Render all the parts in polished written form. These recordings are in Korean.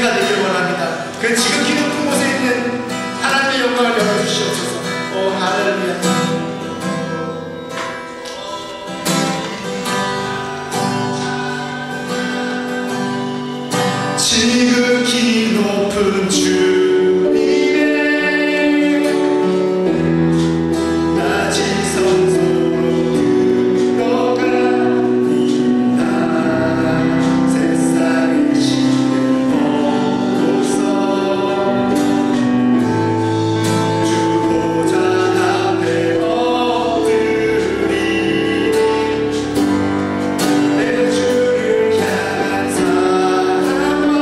우리가 되길 원합니다. 그 지극히 높은 곳에 있는 하나님의 영광을 열어주시옵소서. 오 할렐루야. 지극히 높은 주님의 낮은 성소로 들어갑니다. 세상의 신을 벗고서 주 보좌 앞에 엎드리니 내 주를 향한 사랑과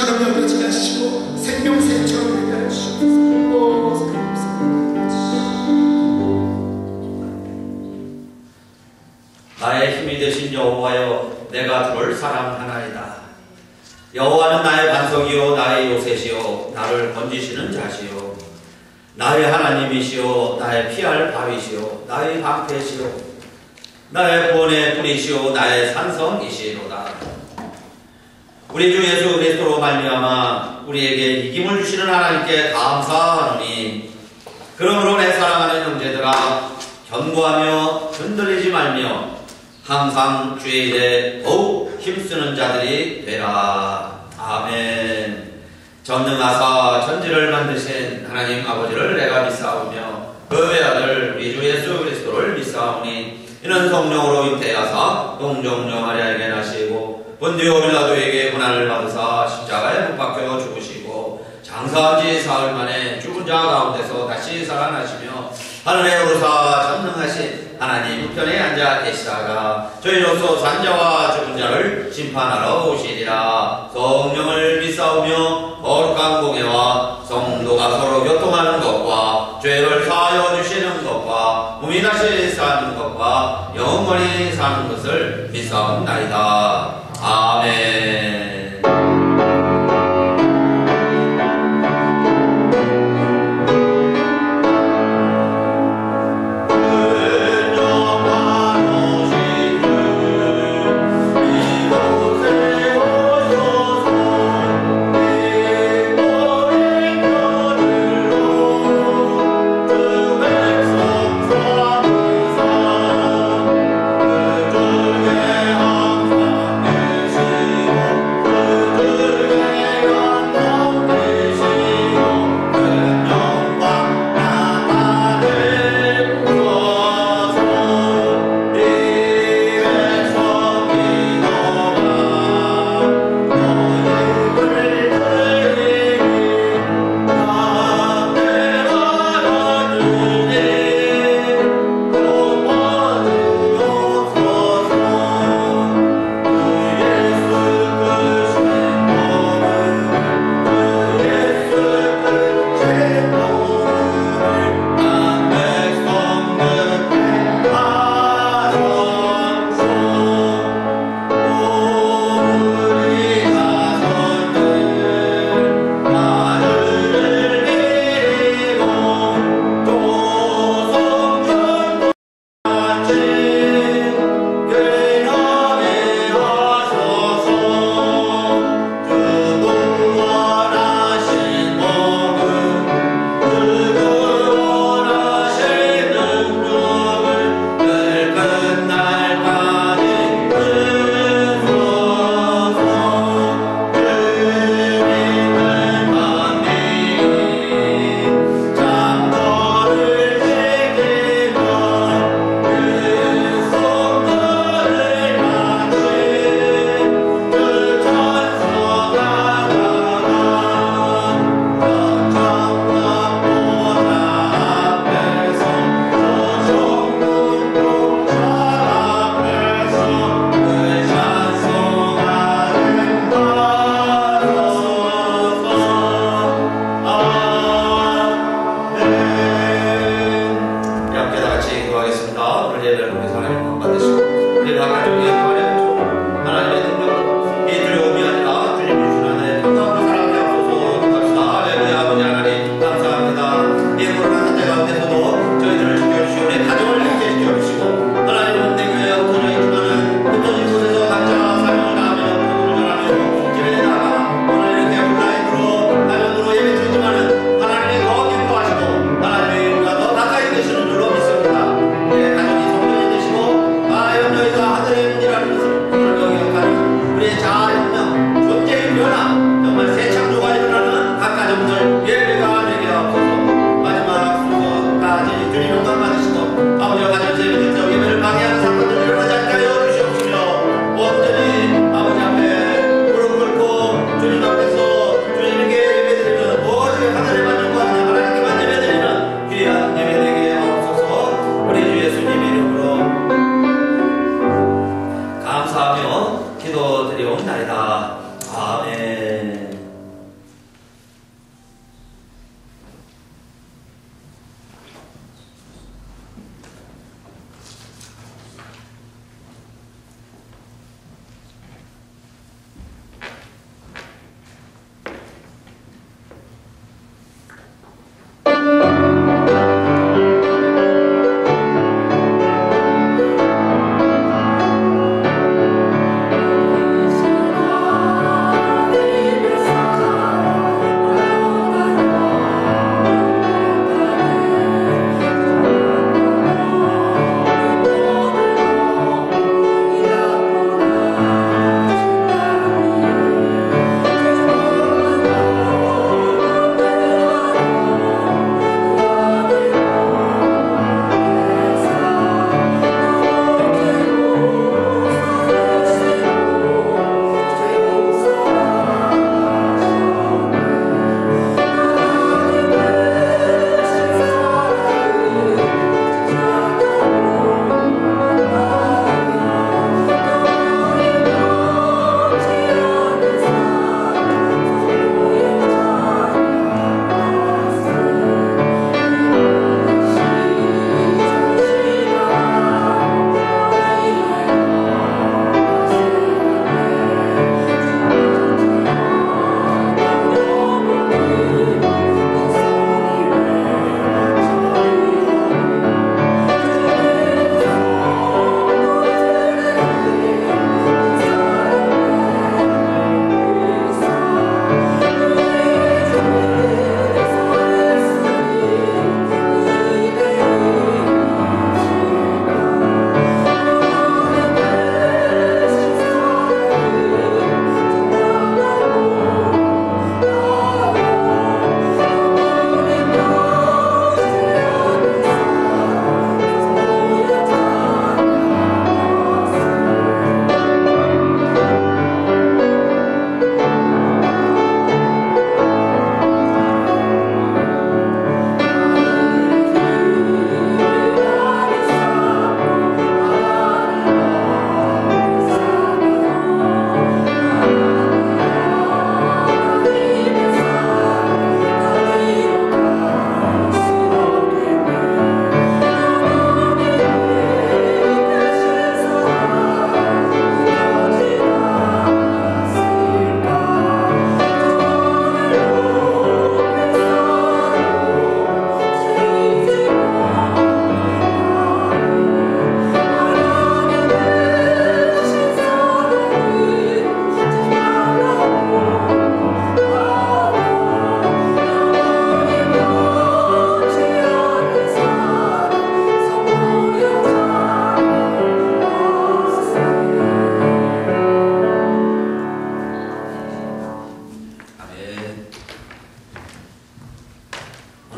물처럼 여겨지게 하시고 생명샘처럼 되게 하시옵소서. 나의 힘이 되신 여호와여, 내가 들을 사랑하나이다. 여호와는 나의 반석이요 나의 요새시요 나를 건지시는 자시요 나의 하나님이시요 나의 피할 바위시요 나의 방패시요 나의 구원의 뿌리시요 나의 산성이시로다. 우리 주 예수 그리스도로 말미암아 우리에게 이김을 주시는 하나님께 감사하노니, 그러므로 내 사랑하는 형제들아, 견고하며 흔들리지 말며 항상 주의 일에 더욱 힘쓰는 자들이 되라. 아멘. 전능하사 천지를 만드신 하나님 아버지를 내가 믿사오며 그 외아들 우리 주 예수 그리스도를 믿사오니, 이는 성령으로 잉태하사 동정녀 마리아에게 나시고 본디오 빌라도에게 고난을 받으사 십자가에 못 박혀 죽으시고 장사한 지 사흘 만에 죽은 자 가운데서 다시 살아나시며 하늘에 오르사 전능하신 하나님 우편에 앉아 계시다가 저희로서 산자와 죽은 자를 심판하러 오시리라. 성령을 믿사오며 거룩한 공예와 성도가 서로 교통하는 것과 죄를 사하여 주시는 것과 몸이 다시 사는 것과 영원히 사는 것을 믿사옵나이다. 아멘.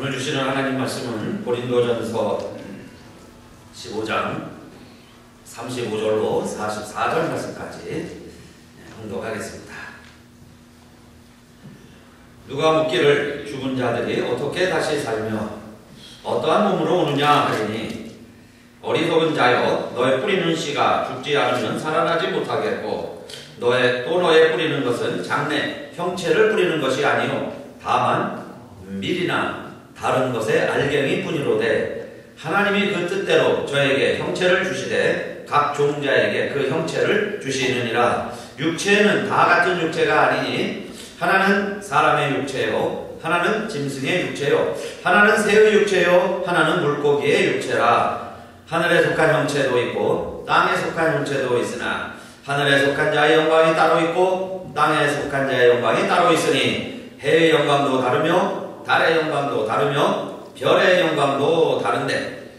오늘 주시는 하나님 말씀은 고린도전서 15장 35절로 44절 말씀까지 공독하겠습니다. 누가 묻기를 죽은 자들이 어떻게 다시 살며 어떠한 몸으로 오느냐 하리니 어리석은 자여 너의 뿌리는 씨가 죽지 않으면 살아나지 못하겠고 너의 뿌리는 것은 장래 형체를 뿌리는 것이 아니요 다만 밀이나 다른 것의 알갱이 뿐이로되 하나님이 그 뜻대로 저에게 형체를 주시되 각 종자에게 그 형체를 주시느니라. 육체는 다 같은 육체가 아니니 하나는 사람의 육체요 하나는 짐승의 육체요 하나는 새의 육체요 하나는 물고기의 육체라. 하늘에 속한 형체도 있고 땅에 속한 형체도 있으나 하늘에 속한 자의 영광이 따로 있고 땅에 속한 자의 영광이 따로 있으니 해의 영광도 다르며 달의 영광도 다르며 별의 영광도 다른데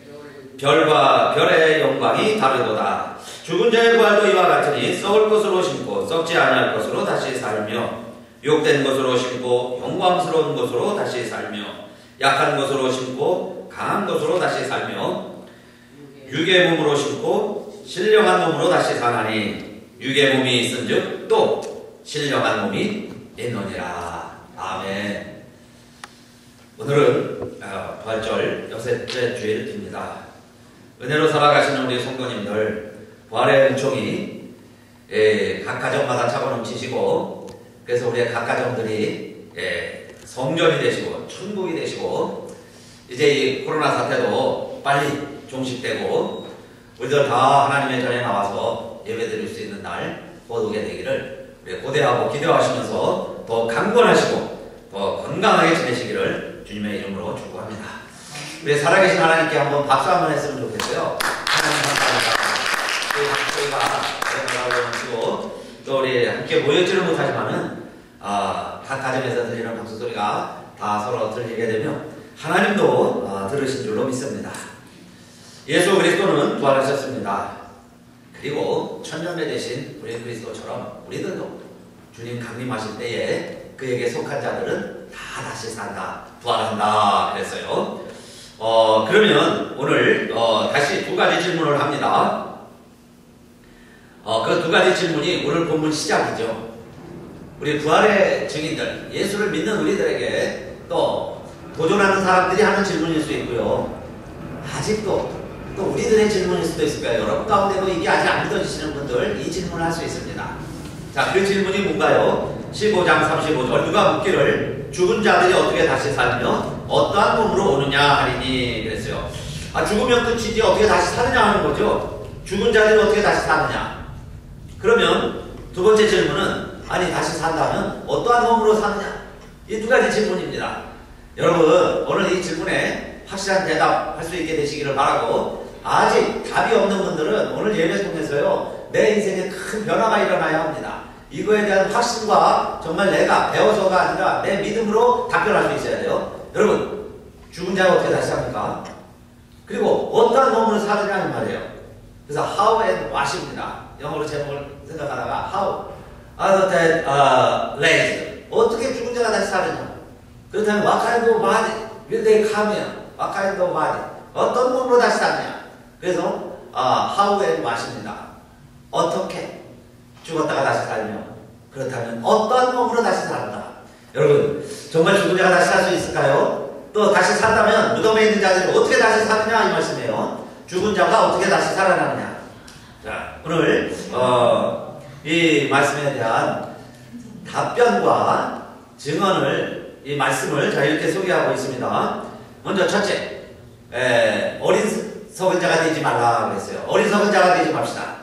별과 별의 영광이 다르도다. 죽은 자의 부활도 이와 같으니 썩을 것으로 심고 썩지 아니할 것으로 다시 살며 욕된 것으로 심고 영광스러운 것으로 다시 살며 약한 것으로 심고 강한 것으로 다시 살며 육의 몸으로 심고 신령한 몸으로 다시 사나니 육의 몸이 있은즉 또 신령한 몸이 있느니라. 아멘. 오늘은 부활절 여섯째 주일입니다. 은혜로 살아가시는 우리 성도님들 부활의 은총이 각 가정마다 차고 넘치시고 그래서 우리의 각 가정들이 성전이 되시고 천국이 되시고 이제 이 코로나 사태도 빨리 종식되고 우리들 다 하나님의 전에 나와서 예배드릴 수 있는 날 거두게 되기를 우리 고대하고 기도하시면서 더 강건하시고 더 건강하게 지내시기를 주님의 이름으로 축복합니다. 우리 살아계신 하나님께 한번 박수 한번 했으면 좋겠어요. 하나님 감사합니다. 저희가 연락을 또 우리 함께 모였지는 못하지만은 각 가정에서 들리는 박수 소리가 다 서로 들리게 되면 하나님도 들으신 줄로 믿습니다. 예수 그리스도는 부활하셨습니다. 그리고 천년에 되신 우리 그리스도처럼 우리들도 주님 강림하실 때에 그에게 속한 자들은 다 다시 산다, 부활한다 그랬어요. 그러면 오늘 다시 두 가지 질문을 합니다. 그 두 가지 질문이 오늘 본문 시작이죠. 우리 부활의 증인들, 예수를 믿는 우리들에게 또 도전하는 사람들이 하는 질문일 수 있고요. 아직도 또 우리들의 질문일 수도 있을 거예요. 여러분 가운데도 이게 아직 안 믿어지시는 분들 이 질문을 할 수 있습니다. 자, 그 질문이 뭔가요? 15장 35절 누가 묻기를 죽은 자들이 어떻게 다시 살며 어떠한 몸으로 오느냐 하리니 그랬어요. 죽으면 끝이지 어떻게 다시 사느냐 하는 거죠. 죽은 자들이 어떻게 다시 사느냐. 그러면 두 번째 질문은 아니 다시 산다면 어떠한 몸으로 사느냐. 이 두 가지 질문입니다. 여러분 오늘 이 질문에 확실한 대답할 수 있게 되시기를 바라고 아직 답이 없는 분들은 오늘 예배 통해서요 내 인생에 큰 변화가 일어나야 합니다. 이거에 대한 확신과 정말 내가 배워서가 아니라 내 믿음으로 답변할 수 있어야 돼요. 여러분 죽은 자가 어떻게 다시 삽니까? 그리고 어떠한 몸으로 사느냐 이 말이에요. 그래서 how and what입니다. 영어로 제목을 생각하다가 how are the dead raised 어떻게 죽은 자가 다시 사느냐. 그렇다면 what kind of body will they come in? what kind of body 어떤 몸으로 다시 사느냐. 그래서 how and what입니다. 어떻게 죽었다가 다시 살며 그렇다면 어떠한 몸으로 다시 산다. 여러분 정말 죽은 자가 다시 살 수 있을까요? 또 다시 산다면 무덤에 있는 자들이 어떻게 다시 사느냐 이 말씀이에요. 죽은 자가 어떻게 다시 살아나느냐. 자 오늘 이 말씀에 대한 답변과 증언을 이 말씀을 자 이렇게 소개하고 있습니다. 먼저 첫째 어리석은 자가 되지 말라 그랬어요. 어리석은 자가 되지 맙시다.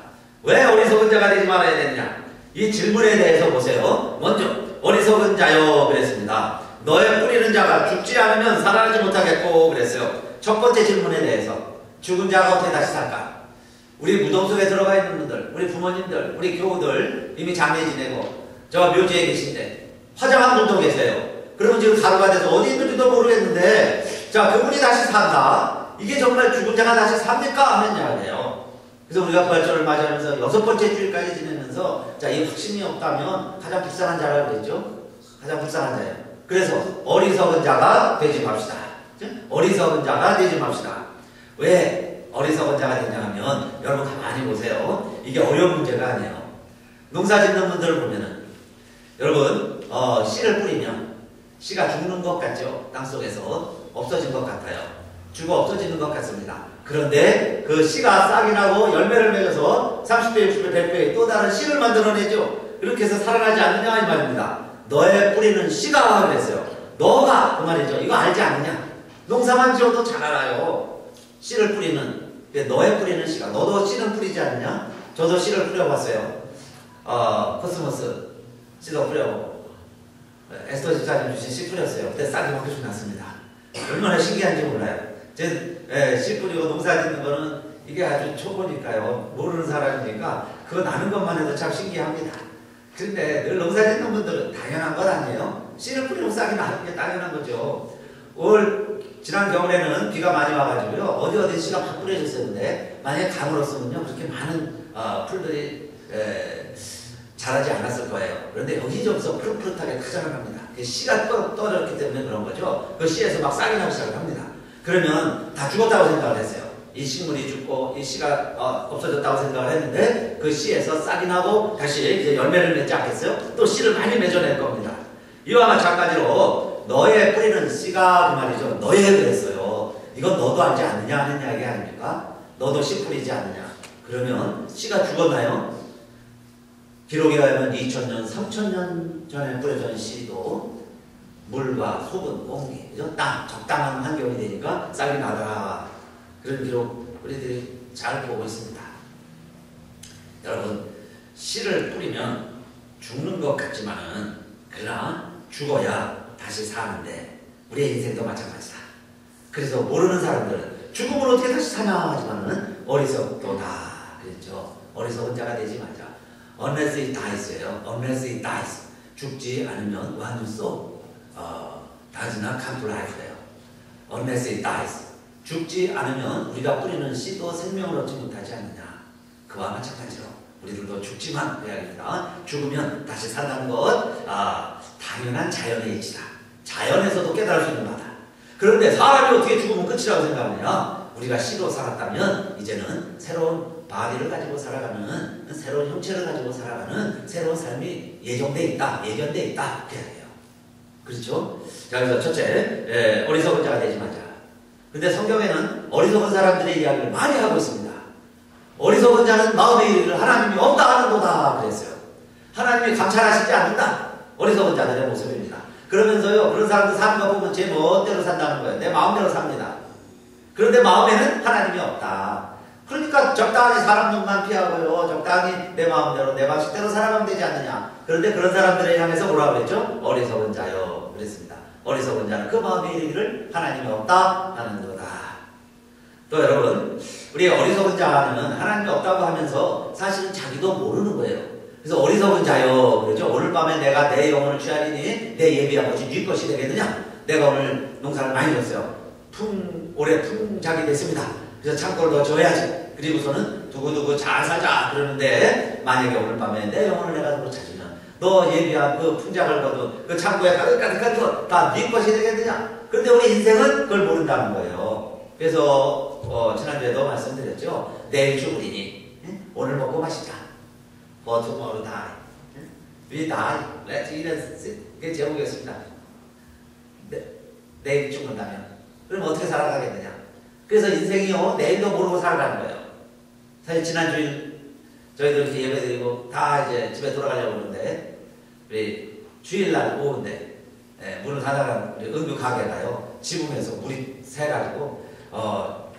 왜 어리석은 자가 되지 말아야 되느냐? 이 질문에 대해서 보세요. 먼저 어리석은 자여 그랬습니다. 너의 뿌리는 자가 죽지 않으면 살아나지 못하겠고 그랬어요. 첫 번째 질문에 대해서 죽은 자가 어떻게 다시 살까? 우리 무덤 속에 들어가 있는 분들, 우리 부모님들, 우리 교우들 이미 장례 지내고 저 묘지에 계신데 화장한 분도 계세요. 그러면 지금 가루가 돼서 어디 있는지도 모르겠는데 자 그분이 다시 산다. 이게 정말 죽은 자가 다시 삽니까? 하면 야돼요. 그래서 우리가 부활절을 맞이하면서 6번째 주일까지 지내면서 자, 이 확신이 없다면 가장 불쌍한 자라고 그랬죠? 가장 불쌍한 자예요. 그래서 어리석은 자가 되지 맙시다. 어리석은 자가 되지 맙시다. 왜 어리석은 자가 되냐 하면 여러분 가만히 보세요. 이게 어려운 문제가 아니에요. 농사 짓는 분들을 보면은 여러분 씨를 뿌리면 씨가 죽는 것 같죠? 땅속에서 없어진 것 같아요. 죽어 없어지는 것 같습니다. 그런데 그 씨가 싹이 나고 열매를 맺어서 30배, 60배, 100배의 또 다른 씨를 만들어내죠. 그렇게 해서 살아나지 않느냐 이 말입니다. 너의 뿌리는 씨가 그랬어요. 너가 그 말이죠. 이거 알지 않느냐? 농사만 지어도 잘 알아요. 씨를 뿌리는 너의 뿌리는 씨가 너도 씨는 뿌리지 않느냐? 저도 씨를 뿌려봤어요. 코스모스 씨도 뿌려보고 에스더 집사님 주신 씨 뿌렸어요. 그때 싹이 막 계속 났습니다. 얼마나 신기한지 몰라요. 씨 뿌리고 농사 짓는 거는 이게 아주 초보니까요. 모르는 사람이니까 그거 나는 것만 해도 참 신기합니다. 근데 늘 농사 짓는 분들은 당연한 것 아니에요? 씨를 뿌리고 싹이 나는 게 당연한 거죠. 지난 겨울에는 비가 많이 와가지고요. 어디 씨가 막 뿌려졌었는데 만약에 가물었으면요. 그렇게 많은 풀들이 자라지 않았을 거예요. 그런데 여기저기서 푸릇푸릇하게 자라납니다. 씨가 떨어졌기 때문에 그런 거죠. 그 씨에서 막 싹이 나기 시작을 합니다. 그러면 다 죽었다고 생각을 했어요. 이 식물이 죽고 이 씨가 없어졌다고 생각을 했는데 그 씨에서 싹이 나고 다시 이제 열매를 맺지 않겠어요? 또 씨를 많이 맺어낼 겁니다. 이와 마찬가지로 너의 뿌리는 씨가 그 말이죠. 너의 그랬어요. 이건 너도 알지 않느냐 하는 이야기 아닙니까? 너도 씨 뿌리지 않느냐. 그러면 씨가 죽었나요? 기록에 의하면 2000년, 3000년 전에 뿌려진 씨도 물과 소금, 공기, 그죠? 땅, 적당한 환경이 되니까 싹이 나더라. 그런 기록 우리들이 잘 보고 있습니다. 여러분, 씨를 뿌리면 죽는 것 같지만은 그러나 죽어야 다시 사는데 우리의 인생도 마찬가지다. 그래서 모르는 사람들은 죽음을 어떻게 다시 사냐 하지만은 어리석도다 그랬죠. 어리석은 자가 되지 말자. Unless it dies예요. Unless it dies. 죽지 않으면 one who so does not come to life예요. Unless it dies. 죽지 않으면 우리가 뿌리는 씨도 생명을 얻지 못하지 않느냐. 그와 마찬가지로 우리들도 죽지만 그래야겠다. 죽으면 다시 산다는 것 당연한 자연의 이치다. 자연에서도 깨달을 수 있는 바다. 그런데 사람이 어떻게 죽으면 끝이라고 생각하느냐. 우리가 씨로 살았다면 이제는 새로운 바디를 가지고 살아가는 새로운 형체를 가지고 살아가는 새로운 삶이 예정돼 있다. 예견돼 있다. 그래야 돼요. 그렇죠? 자, 그래서 첫째 어리석은 자가 되지 말자. 근데 성경에는 어리석은 사람들의 이야기를 많이 하고 있습니다. 어리석은 자는 마음의 일을 하나님이 없다 하는도다 그랬어요. 하나님이 감찰하시지 않는다. 어리석은 자들의 모습입니다. 그러면서요, 그런 사람들 사는 거 보면 제 멋대로 산다는 거예요. 내 마음대로 삽니다. 그런데 마음에는 하나님이 없다. 그러니까 적당히 사람 눈만 피하고요. 적당히 내 마음대로 내 방식대로 살아가면 되지 않느냐. 그런데 그런 사람들을 향해서 뭐라고 그랬죠? 어리석은 자요 그랬습니다. 어리석은 자는 그 마음에 이르기를 하나님이 없다 하는 거다. 또 여러분, 우리 어리석은 자는 하나님이 없다고 하면서 사실은 자기도 모르는 거예요. 그래서 어리석은 자요 그러죠. 오늘 밤에 내가 내 영혼을 취하리니 내 예비한 것이 네 것이 되겠느냐. 내가 오늘 농사를 많이 졌어요. 올해 풍작이 됐습니다. 그래서 창고를 더 줘야지. 그리고서는 두고두고 잘 살자 그러는데 만약에 오늘 밤에 내 영혼을 내가 더 찾으면 너 예비한 그 풍작을 거둔 그 창고에 가득가득한 것 다 네 것이 되겠느냐. 그런데 우리 인생은 그걸 모른다는 거예요. 그래서 지난주에도 말씀드렸죠. 내일 죽으리니 오늘 먹고 마시자. For tomorrow die. We die. Let's eat and sit. 그게 제목이었습니다. 내일 죽는다면 그럼 어떻게 살아가겠느냐. 그래서 인생이요 내일도 모르고 살아가는 거예요. 사실 지난주일 저희들 이렇게 예배드리고 다 이제 집에 돌아가려고 그러는데 우리 주일날 오후인데 문을 닫아간 우리 은규 가게가요 지붕에서 물이 새가지고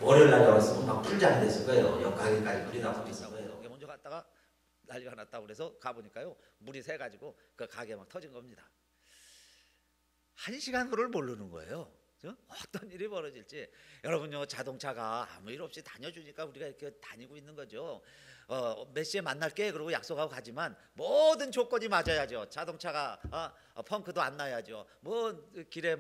월요일날 열었으면 막 풀장이 됐을 거예요. 옆 가게까지 물이 다 붙었어요. 먼저 갔다가 난리가 났다고 그래서 가보니까요 물이 새가지고 그 가게 막 터진 겁니다. 1시간 후를 모르는 거예요. 어떤 일이 벌어질지. 여러분요 자동차가 아무 일 없이 다녀주니까 우리가 이렇게 다니고 있는 거죠. 몇 시에 만날게 그러고 약속하고 가지만 모든 조건이 맞아야죠. 자동차가 펑크도 안 나야죠. 뭐 길에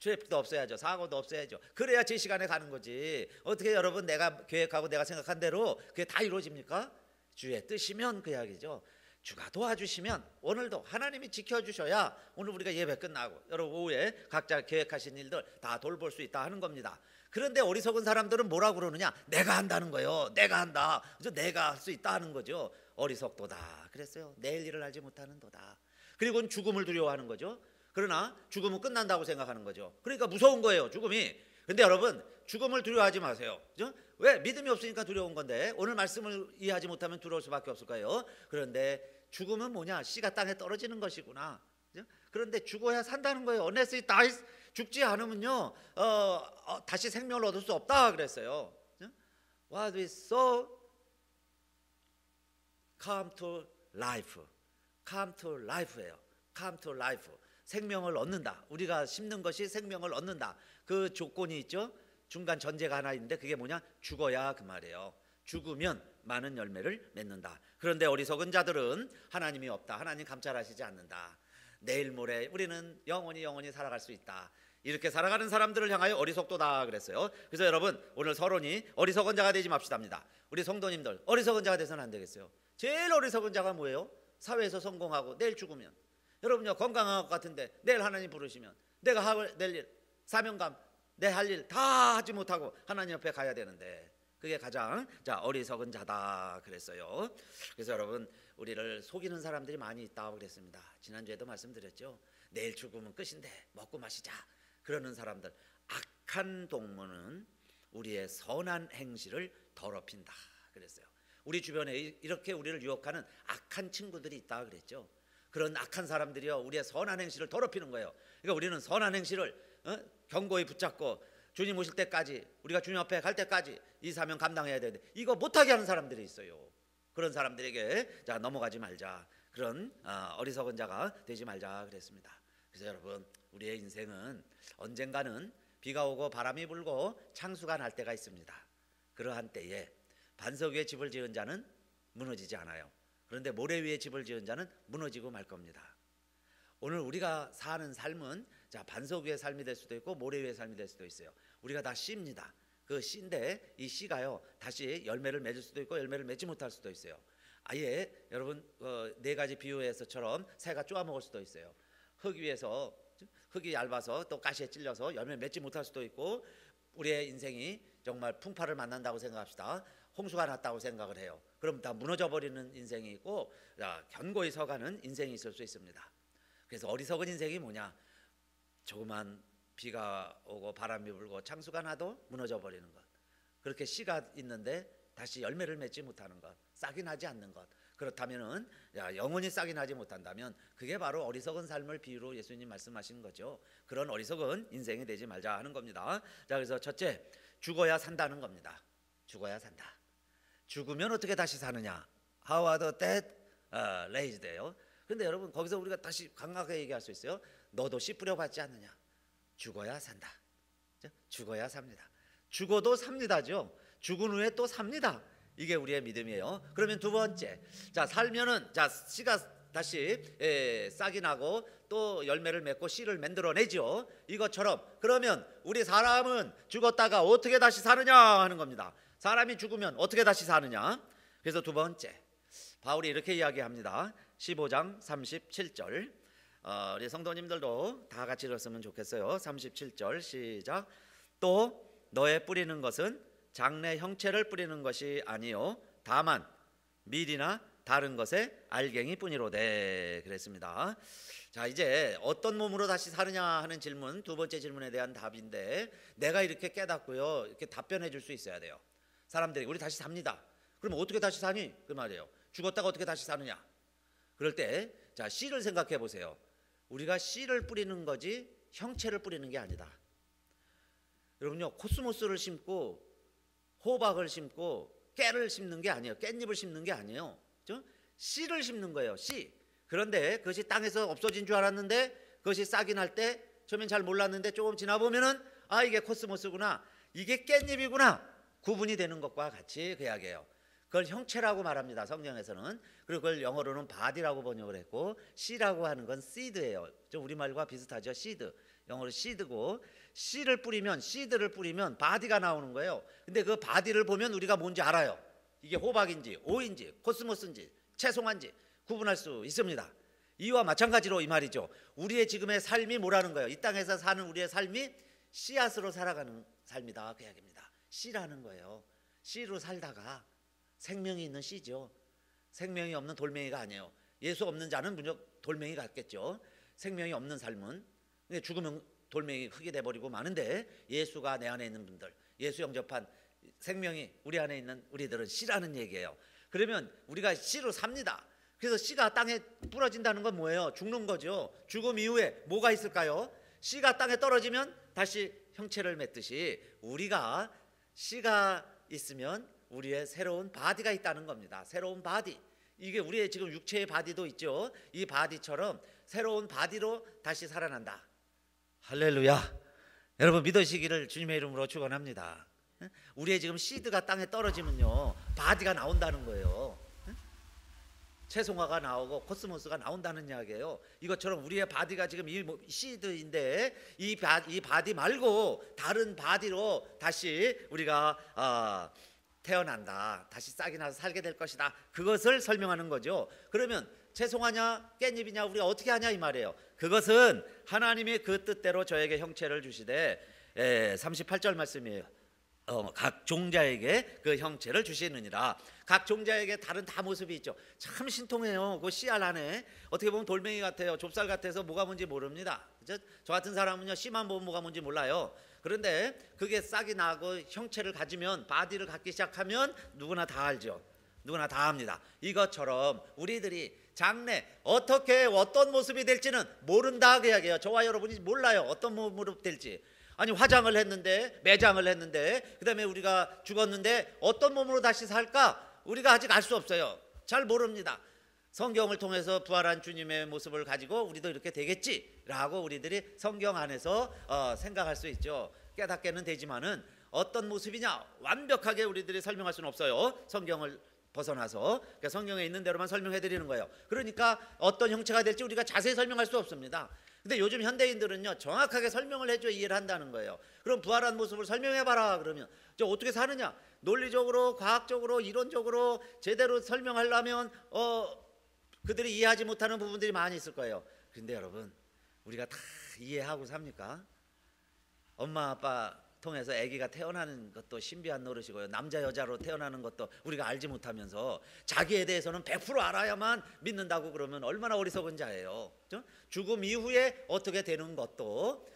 트래픽도 없어야죠. 사고도 없어야죠. 그래야 제 시간에 가는 거지. 어떻게 여러분 내가 계획하고 내가 생각한 대로 그게 다 이루어집니까? 주의 뜻이면 그 이야기죠. 주가 도와주시면 오늘도 하나님이 지켜주셔야 오늘 우리가 예배 끝나고 여러분 오후에 각자 계획하신 일들 다 돌볼 수 있다 하는 겁니다. 그런데 어리석은 사람들은 뭐라고 그러느냐? 내가 한다는 거예요. 내가 한다. 그래서 내가 할 수 있다 하는 거죠. 어리석도다 그랬어요. 내일 일을 알지 못하는도다. 그리고는 죽음을 두려워하는 거죠. 그러나 죽음은 끝난다고 생각하는 거죠. 그러니까 무서운 거예요, 죽음이. 근데 여러분, 죽음을 두려워하지 마세요. 그죠? 왜? 믿음이 없으니까 두려운 건데 오늘 말씀을 이해하지 못하면 두려울 수밖에 없을 거예요. 그런데 죽음은 뭐냐? 씨가 땅에 떨어지는 것이구나. 그죠? 그런데 죽어야 산다는 거예요. Unless it dies, 죽지 않으면요 다시 생명을 얻을 수 없다 그랬어요. 그죠? What we sow come to life. come to life예요. come to life. 생명을 얻는다. 우리가 심는 것이 생명을 얻는다. 그 조건이 있죠. 중간 전제가 하나 있는데 그게 뭐냐? 죽어야 그 말이에요. 죽으면 많은 열매를 맺는다. 그런데 어리석은 자들은 하나님이 없다. 하나님 감찰하시지 않는다. 내일 모레 우리는 영원히 살아갈 수 있다. 이렇게 살아가는 사람들을 향하여 어리석도다 그랬어요. 그래서 여러분 오늘 서론이 어리석은 자가 되지 맙시다입니다. 우리 성도님들 어리석은 자가 돼서는 안 되겠어요. 제일 어리석은 자가 뭐예요? 사회에서 성공하고 내일 죽으면 여러분요 건강한 것 같은데 내일 하나님 부르시면 내가 할 일 사명감 내 할 일 다 하지 못하고 하나님 옆에 가야 되는데 그게 가장 어리석은 자다 그랬어요. 그래서 여러분 우리를 속이는 사람들이 많이 있다고 그랬습니다. 지난주에도 말씀드렸죠. 내일 죽으면 끝인데 먹고 마시자 그러는 사람들. 악한 동무는 우리의 선한 행실을 더럽힌다 그랬어요. 우리 주변에 이렇게 우리를 유혹하는 악한 친구들이 있다 그랬죠. 그런 악한 사람들이요 우리의 선한 행실을 더럽히는 거예요. 그러니까 우리는 선한 행실을 견고히 붙잡고 주님 오실 때까지 우리가 주님 앞에 갈 때까지 이 사명 감당해야 되는데 이거 못하게 하는 사람들이 있어요. 그런 사람들에게 넘어가지 말자. 그런 어리석은 자가 되지 말자 그랬습니다. 그래서 여러분 우리의 인생은 언젠가는 비가 오고 바람이 불고 창수가 날 때가 있습니다. 그러한 때에 반석 위에 집을 지은 자는 무너지지 않아요. 그런데 모래 위에 집을 지은 자는 무너지고 말 겁니다. 오늘 우리가 사는 삶은 반석 위의 삶이 될 수도 있고 모래 위의 삶이 될 수도 있어요. 우리가 다 씨입니다. 그 씨인데 이 씨가요 다시 열매를 맺을 수도 있고 열매를 맺지 못할 수도 있어요. 아예 여러분 네 가지 비유에서처럼 새가 쪼아 먹을 수도 있어요. 흙 위에서 흙이 얇아서 또 가시에 찔려서 열매 맺지 못할 수도 있고 우리의 인생이 정말 풍파를 만난다고 생각합시다. 홍수가 났다고 생각을 해요. 그럼 다 무너져 버리는 인생이 있고 견고히 서가는 인생이 있을 수 있습니다. 그래서 어리석은 인생이 뭐냐? 조그만 비가 오고 바람이 불고 창수가 나도 무너져 버리는 것. 그렇게 씨가 있는데 다시 열매를 맺지 못하는 것, 싹이 나지 않는 것. 그렇다면은 영원히 싹이 나지 못한다면 그게 바로 어리석은 삶을 비유로 예수님 말씀하신 거죠. 그런 어리석은 인생이 되지 말자 하는 겁니다. 자, 그래서 첫째, 죽어야 산다는 겁니다. 죽어야 산다. 죽으면 어떻게 다시 사느냐? How are the dead raised예요. 그런데 여러분 거기서 우리가 다시 강하게 얘기할 수 있어요. 너도 씨 뿌려받지 않느냐? 죽어야 산다. 죽어야 삽니다. 죽어도 삽니다죠. 죽은 후에 또 삽니다. 이게 우리의 믿음이에요. 그러면 두 번째, 살면은 씨가 다시 싹이 나고 또 열매를 맺고 씨를 만들어내죠. 이것처럼 그러면 우리 사람은 죽었다가 어떻게 다시 사느냐 하는 겁니다. 사람이 죽으면 어떻게 다시 사느냐. 그래서 두 번째, 바울이 이렇게 이야기합니다. 15장 37절. 우리 성도님들도 다 같이 읽었으면 좋겠어요. 37절 시작. 또 너의 뿌리는 것은 장래 형체를 뿌리는 것이 아니요 다만 밀이나 다른 것의 알갱이 뿐이로되 그랬습니다. 자, 이제 어떤 몸으로 다시 사느냐 하는 질문, 두 번째 질문에 대한 답인데 내가 이렇게 깨닫고요 이렇게 답변해 줄 수 있어야 돼요. 사람들이 우리 다시 삽니다. 그럼 어떻게 다시 사니? 그 말이에요. 죽었다가 어떻게 다시 사느냐? 그럴 때 씨를 생각해 보세요. 우리가 씨를 뿌리는 거지 형체를 뿌리는 게 아니다. 여러분요, 코스모스를 심고 호박을 심고 깨를 심는 게 아니에요. 깻잎을 심는 게 아니에요. 그렇죠? 씨를 심는 거예요. 씨. 그런데 그것이 땅에서 없어진 줄 알았는데 그것이 싹이 날 때 처음엔 잘 몰랐는데 조금 지나 보면은 이게 코스모스구나, 이게 깻잎이구나 구분이 되는 것과 같이 그 이야기예요. 그걸 형체라고 말합니다. 성경에서는. 그리고 그걸 영어로는 body라고 번역을 했고 씨라고 하는 건 seed예요. 좀 우리말과 비슷하죠. seed. 영어로 seed고 씨를 뿌리면 seed를 뿌리면 body가 나오는 거예요. 근데 그 body를 보면 우리가 뭔지 알아요. 이게 호박인지 오인지 코스모스인지 채송한지 구분할 수 있습니다. 이와 마찬가지로 이 말이죠. 우리의 지금의 삶이 뭐라는 거예요? 이 땅에서 사는 우리의 삶이 씨앗으로 살아가는 삶이다, 그 이야기입니다. 씨라는 거예요. 씨로 살다가 생명이 있는 씨죠. 생명이 없는 돌멩이가 아니에요. 예수 없는 자는 무조건 돌멩이 같겠죠. 생명이 없는 삶은 죽으면 돌멩이 흙이 돼버리고 마는데, 예수가 내 안에 있는 분들, 예수 영접한 생명이 우리 안에 있는 우리들은 씨라는 얘기예요. 그러면 우리가 씨로 삽니다. 그래서 씨가 땅에 부러진다는 건 뭐예요? 죽는 거죠. 죽음 이후에 뭐가 있을까요? 씨가 땅에 떨어지면 다시 형체를 맺듯이 우리가 씨가 있으면 우리의 새로운 바디가 있다는 겁니다. 새로운 바디. 이게 우리의 지금 육체의 바디도 있죠. 이 바디처럼 새로운 바디로 다시 살아난다. 할렐루야. 여러분 믿으시기를 주님의 이름으로 축원합니다. 우리의 지금 씨드가 땅에 떨어지면요, 바디가 나온다는 거예요. 채송화가 나오고 코스모스가 나온다는 이야기예요. 이것처럼 우리의 바디가 지금 이 씨드인데, 이 바디 말고 다른 바디로 다시 우리가 태어난다. 다시 싹이 나서 살게 될 것이다. 그것을 설명하는 거죠. 그러면 채송화냐 깻잎이냐 우리가 어떻게 하냐 이 말이에요. 그것은 하나님이 그 뜻대로 저에게 형체를 주시되, 38절 말씀이에요. 각 종자에게 그 형체를 주시느니라. 각 종자에게 다른 다 모습이 있죠. 참 신통해요. 그 씨알 안에 어떻게 보면 돌멩이 같아요. 좁쌀 같아서 뭐가 뭔지 모릅니다. 저 같은 사람은요, 씨만 보면 뭐가 뭔지 몰라요. 그런데 그게 싹이 나고 형체를 가지면, 바디를 갖기 시작하면 누구나 다 알죠. 누구나 다 압니다. 이것처럼 우리들이 장래 어떻게 어떤 모습이 될지는 모른다 그 이야기예요. 저와 여러분이 몰라요. 어떤 몸으로 될지. 아니 화장을 했는데, 매장을 했는데, 그 다음에 우리가 죽었는데 어떤 몸으로 다시 살까? 우리가 아직 알 수 없어요. 잘 모릅니다. 성경을 통해서 부활한 주님의 모습을 가지고 우리도 이렇게 되겠지라고 우리들이 성경 안에서 생각할 수 있죠. 깨닫게는 되지만은 어떤 모습이냐 완벽하게 우리들이 설명할 수는 없어요. 성경을 벗어나서. 그러니까 성경에 있는 대로만 설명해 드리는 거예요. 그러니까 어떤 형체가 될지 우리가 자세히 설명할 수 없습니다. 근데 요즘 현대인들은요, 정확하게 설명을 해줘야 이해를 한다는 거예요. 그럼 부활한 모습을 설명해봐라 그러면 저 어떻게 사느냐, 논리적으로 과학적으로 이론적으로 제대로 설명하려면 그들이 이해하지 못하는 부분들이 많이 있을 거예요. 근데 여러분, 우리가 다 이해하고 삽니까? 엄마 아빠 통해서 아기가 태어나는 것도 신비한 노릇이고요, 남자 여자로 태어나는 것도 우리가 알지 못하면서 자기에 대해서는 100% 알아야만 믿는다고 그러면 얼마나 어리석은 자예요. 그렇죠? 죽음 이후에 어떻게 되는 것도,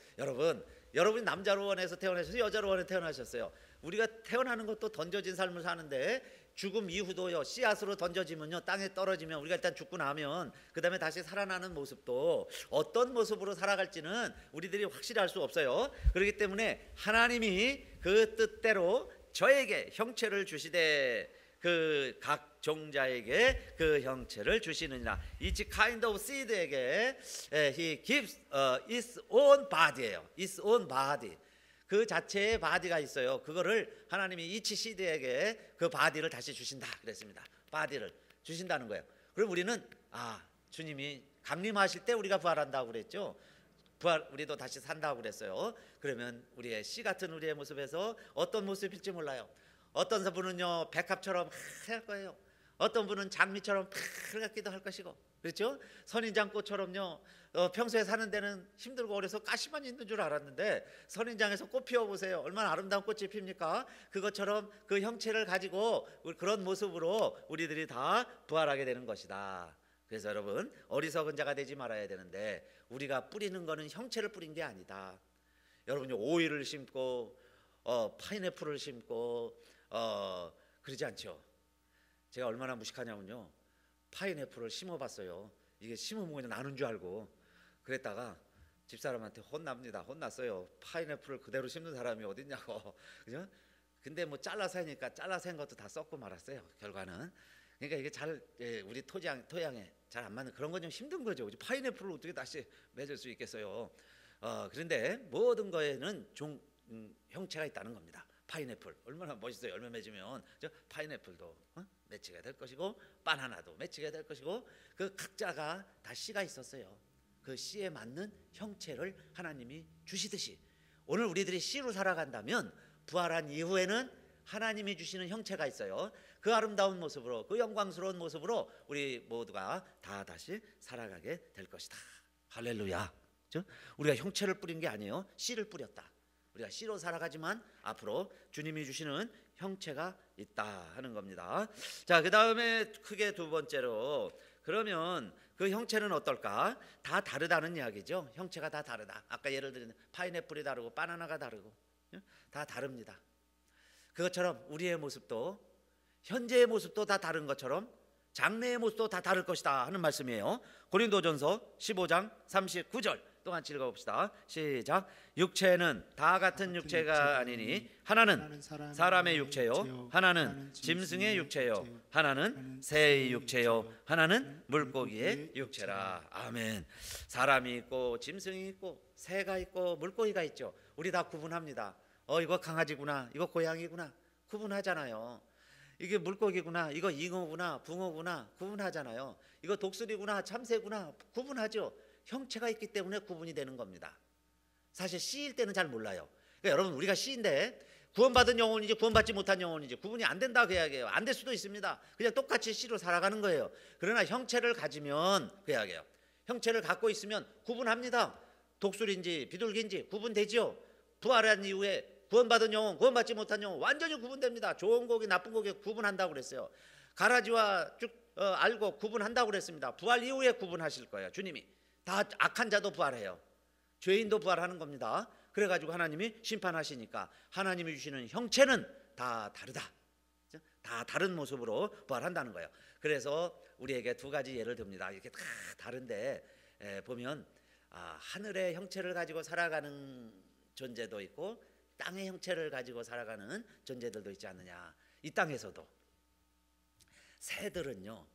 여러분이 남자로 원해서 태어나셔서 여자로 원해서 태어나셨어요. 우리가 태어나는 것도 던져진 삶을 사는데, 죽음 이후도요, 씨앗으로 던져지면요, 땅에 떨어지면 우리가 일단 죽고 나면 그 다음에 다시 살아나는 모습도 어떤 모습으로 살아갈지는 우리들이 확실히 알 수 없어요. 그렇기 때문에 하나님이 그 뜻대로 저에게 형체를 주시되 그 각 종자에게 그 형체를 주시느니라. Each kind of seed에게 he gives its own body예요. Its own body. 그 자체의 바디가 있어요. 그거를 하나님이 이치 시드에게 그 바디를 다시 주신다 그랬습니다. 바디를 주신다는 거예요. 그럼 우리는 주님이 강림하실 때 우리가 부활한다고 그랬죠. 우리도 다시 산다고 그랬어요. 그러면 우리의 씨 같은 우리의 모습에서 어떤 모습일지 몰라요. 어떤 분은요 백합처럼 할 거예요. 어떤 분은 장미처럼 파랗기도 할 것이고, 그렇죠? 선인장꽃처럼요, 평소에 사는 데는 힘들고 어려서 가시만 있는 줄 알았는데 선인장에서 꽃 피워보세요. 얼마나 아름다운 꽃이 핍니까? 그것처럼 그 형체를 가지고 그런 모습으로 우리들이 다 부활하게 되는 것이다. 그래서 여러분, 어리석은 자가 되지 말아야 되는데, 우리가 뿌리는 거는 형체를 뿌린 게 아니다. 여러분이 오이를 심고 파인애플을 심고 그러지 않죠. 제가 얼마나 무식하냐면요, 파인애플을 심어봤어요. 이게 심으면 그냥 나는 줄 알고 그랬다가 집사람한테 혼났어요. 파인애플을 그대로 심는 사람이 어딨냐고. 그죠? 근데 뭐 잘라서 하니까 잘라서 한 것도 다 썩고 말았어요, 결과는. 그러니까 이게 우리 토양에 잘 안 맞는 그런 건 좀 힘든 거죠. 파인애플을 어떻게 다시 맺을 수 있겠어요. 그런데 모든 거에는 형체가 있다는 겁니다. 파인애플 얼마나 멋있어요. 열매 맺으면 파인애플도 맺히게 될 것이고, 바나나도 맺히게 될 것이고, 그 각자가 다 씨가 있었어요. 그 씨에 맞는 형체를 하나님이 주시듯이 오늘 우리들이 씨로 살아간다면, 부활한 이후에는 하나님이 주시는 형체가 있어요. 그 아름다운 모습으로, 그 영광스러운 모습으로 우리 모두가 다 다시 살아가게 될 것이다. 할렐루야. 그렇죠? 우리가 형체를 뿌린 게 아니에요. 씨를 뿌렸다. 우리가 씨로 살아가지만 앞으로 주님이 주시는 형체가 있다 하는 겁니다. 자, 그 다음에 크게 두 번째로, 그러면 그 형체는 어떨까? 다 다르다는 이야기죠. 형체가 다 다르다. 아까 예를 들은 파인애플이 다르고 바나나가 다르고 다 다릅니다. 그것처럼 우리의 모습도, 현재의 모습도 다 다른 것처럼 장래의 모습도 다 다를 것이다 하는 말씀이에요. 고린도전서 15장 39절 또 같이 읽어봅시다. 시작. 육체는 다 같은 육체가 아니니 하나는 사람의 육체요, 하나는 짐승의 육체요, 하나는 새의 육체요, 하나는 물고기의 육체라. 아멘. 사람이 있고 짐승이 있고 새가 있고 물고기가 있죠. 우리 다 구분합니다. 이거 강아지구나, 이거 고양이구나 구분하잖아요. 이게 물고기구나, 이거 잉어구나, 붕어구나 구분하잖아요. 이거 독수리구나, 참새구나 구분하죠. 형체가 있기 때문에 구분이 되는 겁니다. 사실 씨일 때는 잘 몰라요. 그러니까 여러분, 우리가 씨인데 구원받은 영혼인지 구원받지 못한 영혼인지 구분이 안 된다 그 이야기예요. 안 될 수도 있습니다. 그냥 똑같이 씨로 살아가는 거예요. 그러나 형체를 가지면 그 이야기예요. 형체를 갖고 있으면 구분합니다. 독수리인지 비둘기인지 구분되지요. 부활한 이후에 구원받은 영혼, 구원받지 못한 영혼 완전히 구분됩니다. 좋은 고기, 나쁜 고기 구분한다고 그랬어요. 가라지와 알고 구분한다고 그랬습니다. 부활 이후에 구분하실 거예요. 주님이 다 악한 자도 부활해요. 죄인도 부활하는 겁니다. 그래가지고 하나님이 심판하시니까 하나님이 주시는 형체는 다 다르다. 다 다른 모습으로 부활한다는 거예요. 그래서 우리에게 두 가지 예를 듭니다. 이렇게 다 다른데 보면 하늘의 형체를 가지고 살아가는 존재도 있고 땅의 형체를 가지고 살아가는 존재들도 있지 않느냐. 이 땅에서도 새들은요,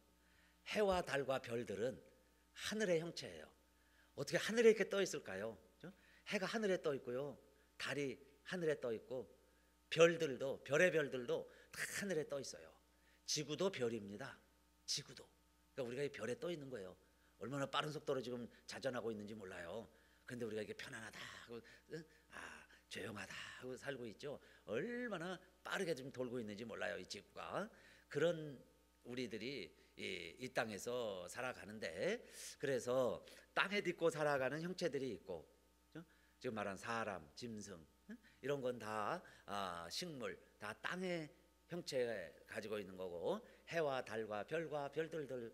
해와 달과 별들은 하늘의 형체예요. 어떻게 하늘에 이렇게 떠 있을까요? 해가 하늘에 떠 있고요, 달이 하늘에 떠 있고, 별들도, 별의 별들도 다 하늘에 떠 있어요. 지구도 별입니다. 지구도. 그러니까 우리가 이 별에 떠 있는 거예요. 얼마나 빠른 속도로 지금 자전하고 있는지 몰라요. 그런데 우리가 이게 편안하다 하고, 조용하다 하고 살고 있죠. 얼마나 빠르게 좀 돌고 있는지 몰라요, 이 지구가. 그런 우리들이 이 땅에서 살아가는데, 그래서 땅에 딛고 살아가는 형체들이 있고, 지금 말한 사람, 짐승 이런 건 다 식물, 다 땅의 형체 가지고 있는 거고, 해와 달과 별과 별들들,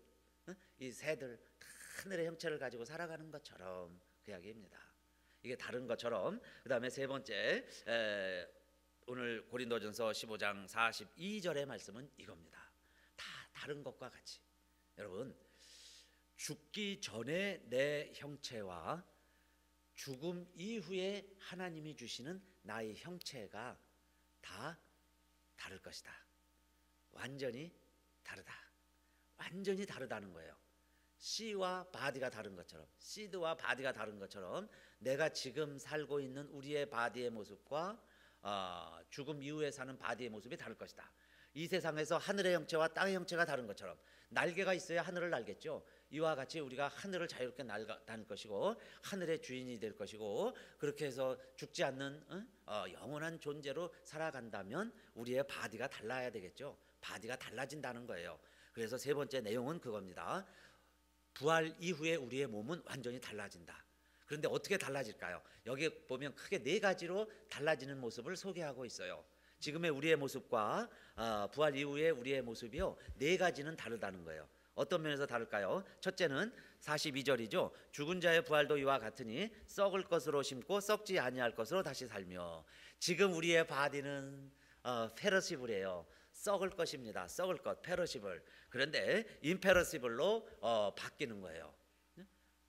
이 새들 다 하늘의 형체를 가지고 살아가는 것처럼 그 이야기입니다. 이게 다른 것처럼. 그 다음에 세 번째, 오늘 고린도전서 15장 42절의 말씀은 이겁니다. 다 다른 것과 같이, 여러분, 죽기 전에 내 형체와 죽음 이후에 하나님이 주시는 나의 형체가 다 다를 것이다. 완전히 다르다. 완전히 다르다는 거예요. 씨와 바디가 다른 것처럼, 씨드와 바디가 다른 것처럼 내가 지금 살고 있는 우리의 바디의 모습과 죽음 이후에 사는 바디의 모습이 다를 것이다. 이 세상에서 하늘의 형체와 땅의 형체가 다른 것처럼 날개가 있어야 하늘을 날겠죠. 이와 같이 우리가 하늘을 자유롭게 날아다닐 것이고 하늘의 주인이 될 것이고, 그렇게 해서 죽지 않는 영원한 존재로 살아간다면 우리의 바디가 달라야 되겠죠. 바디가 달라진다는 거예요. 그래서 세 번째 내용은 그겁니다. 부활 이후에 우리의 몸은 완전히 달라진다. 그런데 어떻게 달라질까요? 여기 보면 크게 네 가지로 달라지는 모습을 소개하고 있어요. 지금의 우리의 모습과 부활 이후의 우리의 모습이요, 네 가지는 다르다는 거예요. 어떤 면에서 다를까요? 첫째는 42절이죠. 죽은 자의 부활도 이와 같으니 썩을 것으로 심고 썩지 아니할 것으로 다시 살며. 지금 우리의 바디는 페러시블이에요. 썩을 것입니다. 썩을 것, 페러시블. 그런데 임페러시블로 바뀌는 거예요.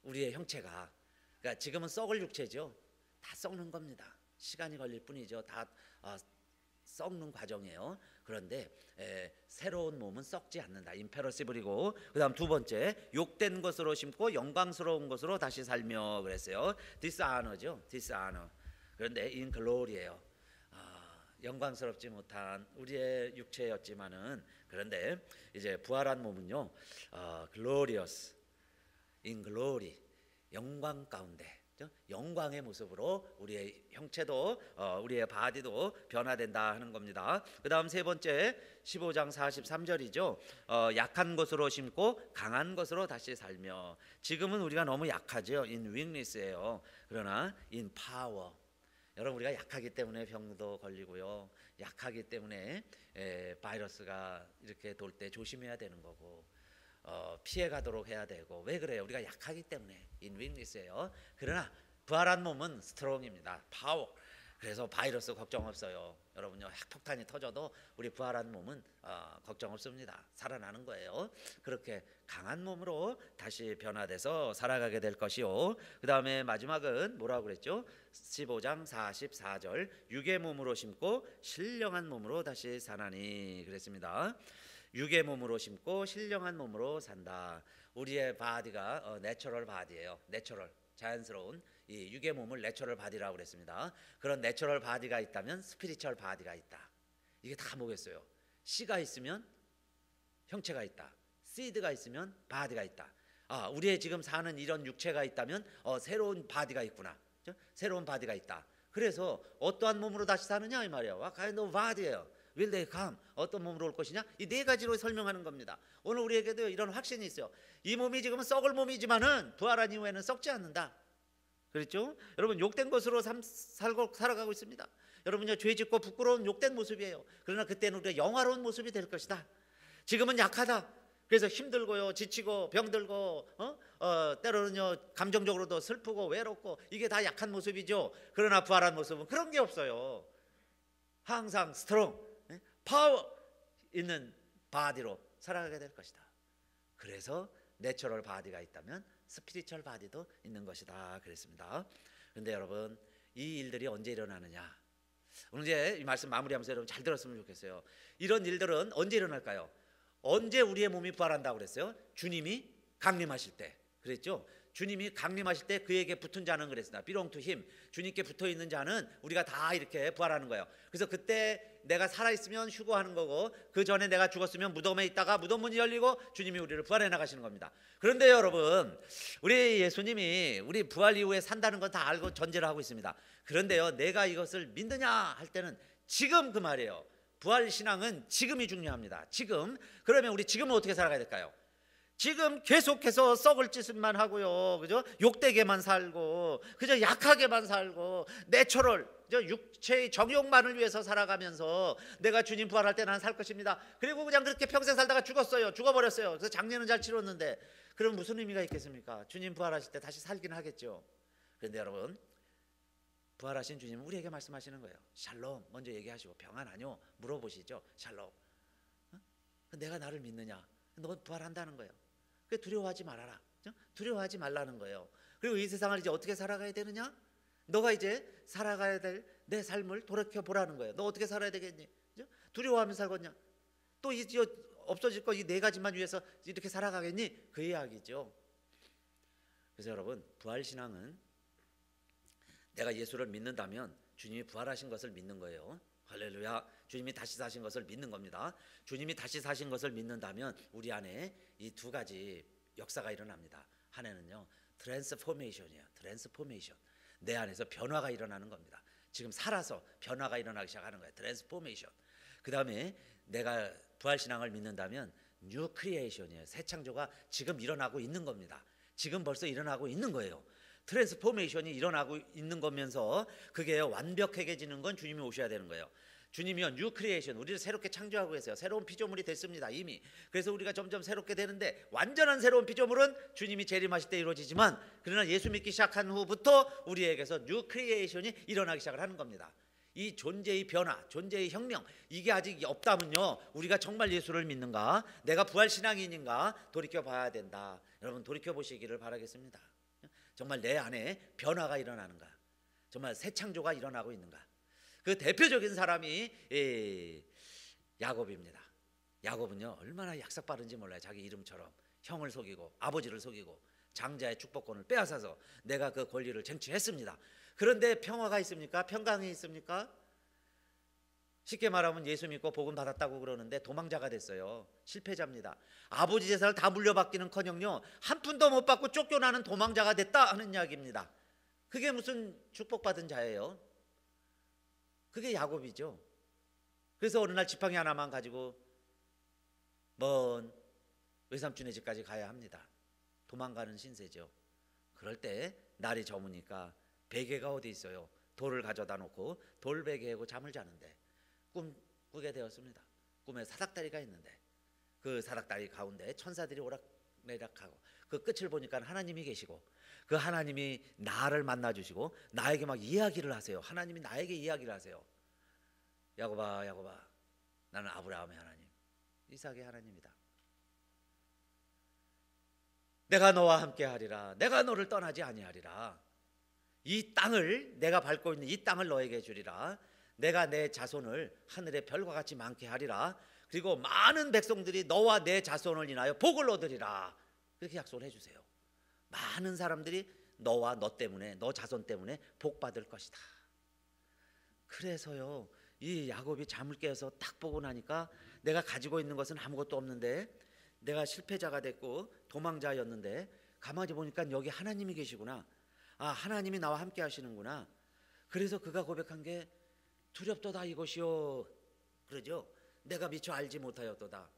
우리의 형체가. 그러니까 지금은 썩을 육체죠. 다 썩는 겁니다. 시간이 걸릴 뿐이죠. 다 썩는 과정이에요. 그런데 새로운 몸은 썩지 않는다. 임페러시블이고, 그 다음 두 번째, 욕된 것으로 심고 영광스러운 것으로 다시 살며 그랬어요. 디스아너죠. 디스아너. 그런데 인 글로리예요. 영광스럽지 못한 우리의 육체였지만은, 그런데 이제 부활한 몸은요, 글로리어스, 인 글로리, 영광 가운데 영광의 모습으로 우리의 형체도 우리의 바디도 변화된다 하는 겁니다. 그 다음 세 번째 15장 43절이죠. 약한 것으로 심고 강한 것으로 다시 살며. 지금은 우리가 너무 약하죠. in weakness예요. 그러나 in power. 여러분 우리가 약하기 때문에 병도 걸리고요. 약하기 때문에 바이러스가 이렇게 돌 때 조심해야 되는 거고 피해 가도록 해야 되고. 왜 그래요? 우리가 약하기 때문에 in weakness예요. 그러나 부활한 몸은 스트롱입니다. 파워. 그래서 바이러스 걱정 없어요. 여러분요, 핵폭탄이 터져도 우리 부활한 몸은 걱정 없습니다. 살아나는 거예요. 그렇게 강한 몸으로 다시 변화돼서 살아가게 될 것이요. 그 다음에 마지막은 뭐라고 그랬죠? 15장 44절 육의 몸으로 심고 신령한 몸으로 다시 사나니 그랬습니다. 육의 몸으로 심고 신령한 몸으로 산다. 우리의 바디가 내추럴 바디예요. 내추럴, 자연스러운 이 육의 몸을 내추럴 바디라고 그랬습니다. 그런 내추럴 바디가 있다면 스피리추얼 바디가 있다. 이게 다 뭐겠어요? 씨가 있으면 형체가 있다. 씨드가 있으면 바디가 있다. 우리의 지금 사는 이런 육체가 있다면 새로운 바디가 있구나. 그렇죠? 새로운 바디가 있다. 그래서 어떠한 몸으로 다시 사느냐 이 말이에요. What kind of body예요? Will they come? 어떤 몸으로 올 것이냐? 이 네 가지로 설명하는 겁니다. 오늘 우리에게도 이런 확신이 있어요. 이 몸이 지금은 썩을 몸이지만은 부활한 이후에는 썩지 않는다. 그렇죠? 여러분 욕된 것으로 살아가고 있습니다. 여러분요, 죄짓고 부끄러운 욕된 모습이에요. 그러나 그때는 우리가 영화로운 모습이 될 것이다. 지금은 약하다. 그래서 힘들고요, 지치고 병들고 때로는요 감정적으로도 슬프고 외롭고 이게 다 약한 모습이죠. 그러나 부활한 모습은 그런 게 없어요. 항상 스트롱, 파워 있는 바디로 살아가게 될 것이다. 그래서 내추럴 바디가 있다면 스피리추얼 바디도 있는 것이다 그랬습니다. 그런데 여러분 이 일들이 언제 일어나느냐? 오늘 이제 이 말씀 마무리하면서 여러분 잘 들었으면 좋겠어요. 이런 일들은 언제 일어날까요? 언제 우리의 몸이 부활한다고 그랬어요? 주님이 강림하실 때 그랬죠? 주님이 강림하실 때 그에게 붙은 자는 그랬습니다. belong to him. 주님께 붙어 있는 자는 우리가 다 이렇게 부활하는 거예요. 그래서 그때 내가 살아있으면 휴거하는 거고 그 전에 내가 죽었으면 무덤에 있다가 무덤 문이 열리고 주님이 우리를 부활해 나가시는 겁니다. 그런데 여러분 우리 예수님이 우리 부활 이후에 산다는 건 다 알고 전제를 하고 있습니다. 그런데요 내가 이것을 믿느냐 할 때는 지금 그 말이에요. 부활 신앙은 지금이 중요합니다. 지금. 그러면 우리 지금은 어떻게 살아가야 될까요? 지금 계속해서 썩을 짓만 하고요, 그죠? 욕되게만 살고, 그저 약하게만 살고, 내추럴, 육체의 정욕만을 위해서 살아가면서 내가 주님 부활할 때 난 살 것입니다. 그리고 그냥 그렇게 평생 살다가 죽었어요. 죽어버렸어요. 그래서 장례는 잘 치렀는데, 그럼 무슨 의미가 있겠습니까? 주님 부활하실 때 다시 살긴 하겠죠. 그런데 여러분, 부활하신 주님은 우리에게 말씀하시는 거예요. 샬롬 먼저 얘기하시고 평안 아니요 물어보시죠. 샬롬. 내가 나를 믿느냐? 너 부활한다는 거예요. 그 두려워하지 말아라. 두려워하지 말라는 거예요. 그리고 이 세상을 이제 어떻게 살아가야 되느냐? 너가 이제 살아가야 될 내 삶을 돌이켜 보라는 거예요. 너 어떻게 살아야 되겠니? 두려워하면서 살겠냐? 또 이제 없어질 거 이 네 가지만 위해서 이렇게 살아가겠니? 그 이야기죠. 그래서 여러분 부활 신앙은 내가 예수를 믿는다면 주님이 부활하신 것을 믿는 거예요. 할렐루야. 주님이 다시 사신 것을 믿는 겁니다. 주님이 다시 사신 것을 믿는다면 우리 안에 이 두 가지 역사가 일어납니다. 하나는요 트랜스포메이션이에요. 트랜스포메이션. 내 안에서 변화가 일어나는 겁니다. 지금 살아서 변화가 일어나기 시작하는 거예요. 트랜스포메이션. 그 다음에 내가 부활신앙을 믿는다면 뉴 크리에이션이에요. 새 창조가 지금 일어나고 있는 겁니다. 지금 벌써 일어나고 있는 거예요. 트랜스포메이션이 일어나고 있는 거면서 그게 완벽해지는 건 주님이 오셔야 되는 거예요. 주님이요 뉴 크리에이션, 우리를 새롭게 창조하고 계세요. 새로운 피조물이 됐습니다 이미. 그래서 우리가 점점 새롭게 되는데 완전한 새로운 피조물은 주님이 재림하실 때 이루어지지만 그러나 예수 믿기 시작한 후부터 우리에게서 뉴 크리에이션이 일어나기 시작을 하는 겁니다. 이 존재의 변화, 존재의 혁명, 이게 아직 없다면요 우리가 정말 예수를 믿는가, 내가 부활신앙인인가 돌이켜봐야 된다. 여러분 돌이켜보시기를 바라겠습니다. 정말 내 안에 변화가 일어나는가, 정말 새 창조가 일어나고 있는가. 그 대표적인 사람이 야곱입니다. 야곱은요 얼마나 약삭 빠른지 몰라요. 자기 이름처럼 형을 속이고 아버지를 속이고 장자의 축복권을 빼앗아서 내가 그 권리를 쟁취했습니다. 그런데 평화가 있습니까? 평강이 있습니까? 쉽게 말하면 예수 믿고 복음 받았다고 그러는데 도망자가 됐어요. 실패자입니다. 아버지 재산을 다 물려받기는커녕요 한 푼도 못 받고 쫓겨나는 도망자가 됐다 하는 이야기입니다. 그게 무슨 축복받은 자예요? 그게 야곱이죠. 그래서 어느 날 지팡이 하나만 가지고 먼 외삼촌의 집까지 가야 합니다. 도망가는 신세죠. 그럴 때 날이 저무니까 베개가 어디 있어요? 돌을 가져다 놓고 돌베개하고 잠을 자는데 꾸게 되었습니다. 꿈에 사닥다리가 있는데 그 사닥다리 가운데 천사들이 오락내락하고 그 끝을 보니까 하나님이 계시고 그 하나님이 나를 만나주시고 나에게 막 이야기를 하세요. 하나님이 나에게 이야기를 하세요. 야곱아, 야곱아, 나는 아브라함의 하나님, 이삭의 하나님이다. 내가 너와 함께하리라. 내가 너를 떠나지 아니하리라. 이 땅을, 내가 밟고 있는 이 땅을 너에게 주리라. 내가 내 자손을 하늘의 별과 같이 많게 하리라. 그리고 많은 백성들이 너와 내 자손을 인하여 복을 얻으리라. 그렇게 약속을 해주세요. 많은 사람들이 너와 너 때문에, 너 자손 때문에 복 받을 것이다. 그래서요, 이 야곱이 잠을 깨서 딱 보고 나니까 내가 가지고 있는 것은 아무것도 없는데, 내가 실패자가 됐고 도망자였는데 가만히 보니까 여기 하나님이 계시구나. 아, 하나님이 나와 함께 하시는구나. 그래서 그가 고백한 게 두렵도다 이것이요, 그러죠. 내가 미처 알지 못하였도다.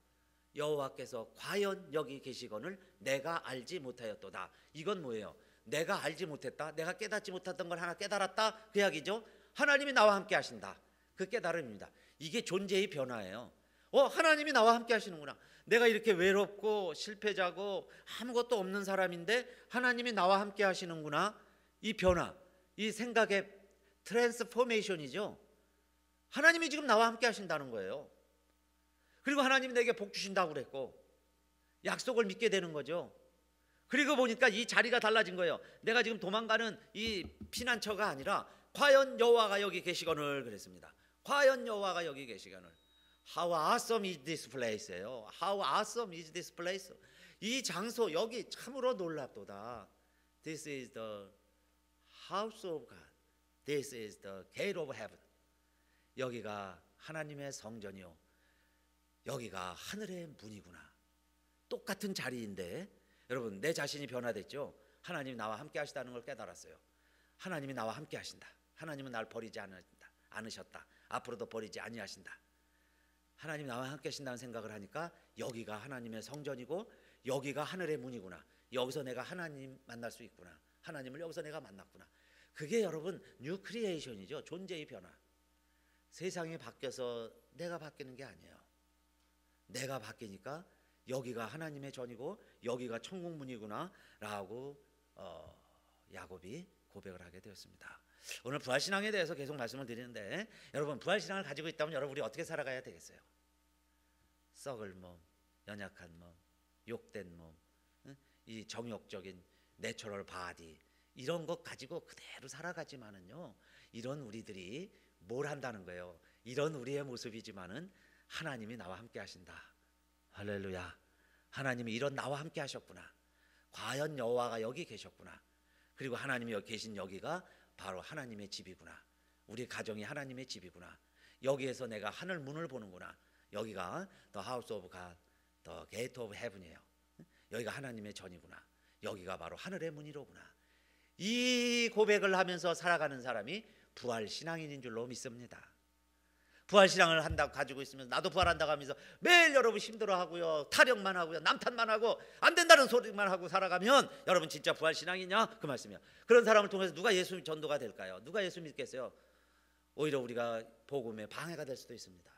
여호와께서 과연 여기 계시거늘 내가 알지 못하였도다. 이건 뭐예요? 내가 알지 못했다, 내가 깨닫지 못했던 걸 하나 깨달았다, 그 이야기죠. 하나님이 나와 함께 하신다, 그 깨달음입니다. 이게 존재의 변화예요. 하나님이 나와 함께 하시는구나. 내가 이렇게 외롭고 실패자고 아무것도 없는 사람인데 하나님이 나와 함께 하시는구나. 이 변화, 이 생각의 트랜스포메이션이죠. 하나님이 지금 나와 함께 하신다는 거예요. 그리고 하나님이 내게 복 주신다고 그랬고 약속을 믿게 되는 거죠. 그리고 보니까 이 자리가 달라진 거예요. 내가 지금 도망가는 이 피난처가 아니라 과연 여호와가 여기 계시거늘 그랬습니다. 과연 여호와가 여기 계시거늘. How awesome is this place예요. How awesome is this place. 이 장소 여기 참으로 놀랍도다. This is the house of God. This is the gate of heaven. 여기가 하나님의 성전이요, 여기가 하늘의 문이구나. 똑같은 자리인데 여러분, 내 자신이 변화됐죠. 하나님이 나와 함께 하시다는 걸 깨달았어요. 하나님이 나와 함께 하신다. 하나님은 날 버리지 않으셨다. 앞으로도 버리지 아니하신다. 하나님이 나와 함께 하신다는 생각을 하니까 여기가 하나님의 성전이고 여기가 하늘의 문이구나. 여기서 내가 하나님 만날 수 있구나. 하나님을 여기서 내가 만났구나. 그게 여러분 뉴 크리에이션이죠. 존재의 변화. 세상이 바뀌어서 내가 바뀌는 게 아니에요. 내가 바뀌니까 여기가 하나님의 전이고 여기가 천국문이구나 라고 야곱이 고백을 하게 되었습니다. 오늘 부활신앙에 대해서 계속 말씀을 드리는데, 여러분 부활신앙을 가지고 있다면 여러분 우리 어떻게 살아가야 되겠어요? 썩을 몸, 연약한 몸, 욕된 몸, 이 정욕적인 내추럴 바디, 이런 것 가지고 그대로 살아가지만은요, 이런 우리들이 뭘 한다는 거예요? 이런 우리의 모습이지만은 하나님이 나와 함께 하신다. 할렐루야. 하나님이 이런 나와 함께 하셨구나. 과연 여호와가 여기 계셨구나. 그리고 하나님이 여기 계신 여기가 바로 하나님의 집이구나. 우리 가정이 하나님의 집이구나. 여기에서 내가 하늘 문을 보는구나. 여기가 The House of God, The Gate of Heaven이에요. 여기가 하나님의 전이구나. 여기가 바로 하늘의 문이로구나. 이 고백을 하면서 살아가는 사람이 부활신앙인인 줄로 믿습니다. 부활신앙을 한다고 가지고 있으면 나도 부활한다고 하면서 매일 여러분 힘들어하고요, 타령만 하고요, 남탓만 하고 안 된다는 소리만 하고 살아가면 여러분 진짜 부활신앙이냐? 그 말씀이에요. 그런 사람을 통해서 누가 예수 전도가 될까요? 누가 예수 믿겠어요? 오히려 우리가 복음에 방해가 될 수도 있습니다.